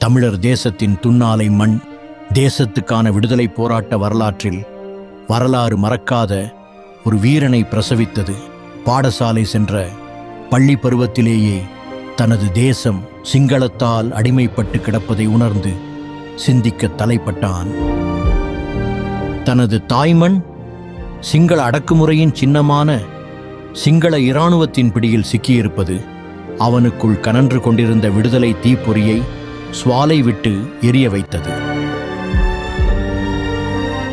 தமிழர் தேசத்தின் துன்னாலை மண் தேசத்துக்கான விடுதலை போராட்ட வரலாற்றில் வரலாறு மறக்காத ஒரு வீரனை பிரசவித்தது. பாடசாலை சென்ற பள்ளி பருவத்திலேயே தனது தேசம் சிங்களத்தால் அடிமைப்பட்டு கிடப்பதை உணர்ந்து சிந்திக்க தலைப்பட்டான். தனது தாய்மண் சிங்கள அடக்குமுறையின் சின்னமான சிங்கள இராணுவத்தின் பிடியில் சிக்கியிருப்பது அவனுக்குள் கனன்று கொண்டிருந்த விடுதலை தீப்பொறியை சுவாலை விட்டு எரிய வைத்தது.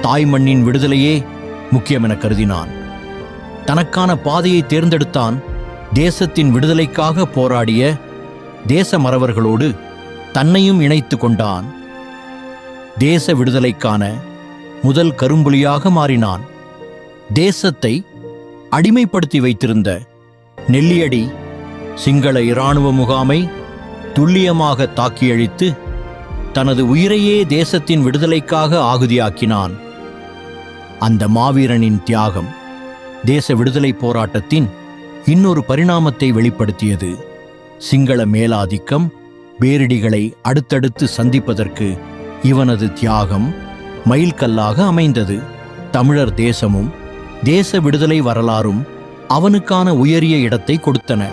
தாய்மண்ணின் விடுதலையே முக்கியமென கருதினான். தனக்கான பாதையை தேர்ந்தெடுத்தான். தேசத்தின் விடுதலைக்காக போராடிய தேச மறவர்களோடு தன்னையும் இணைத்து கொண்டான். தேச விடுதலைக்கான முதல் கரும்புலியாக மாறினான். தேசத்தை அடிமைப்படுத்தி வைத்திருந்த நெல்லியடி சிங்கள இராணுவ முகாமை துல்லியமாக தாக்கியழித்து தனது உயிரையே தேசத்தின் விடுதலைக்காக ஆகுதியாக்கினான். அந்த மாவீரனின் தியாகம் தேச விடுதலை போராட்டத்தின் இன்னொரு பரிணாமத்தை வெளிப்படுத்தியது. சிங்கள மேலாதிக்கம் பேரிடிகளை அடுத்தடுத்து சந்திப்பதற்கு இவனது தியாகம் மைல்கல்லாக அமைந்தது. தமிழர் தேசமும் தேச விடுதலை வரலாறும் அவனுக்கான உயரிய இடத்தை கொடுத்தன.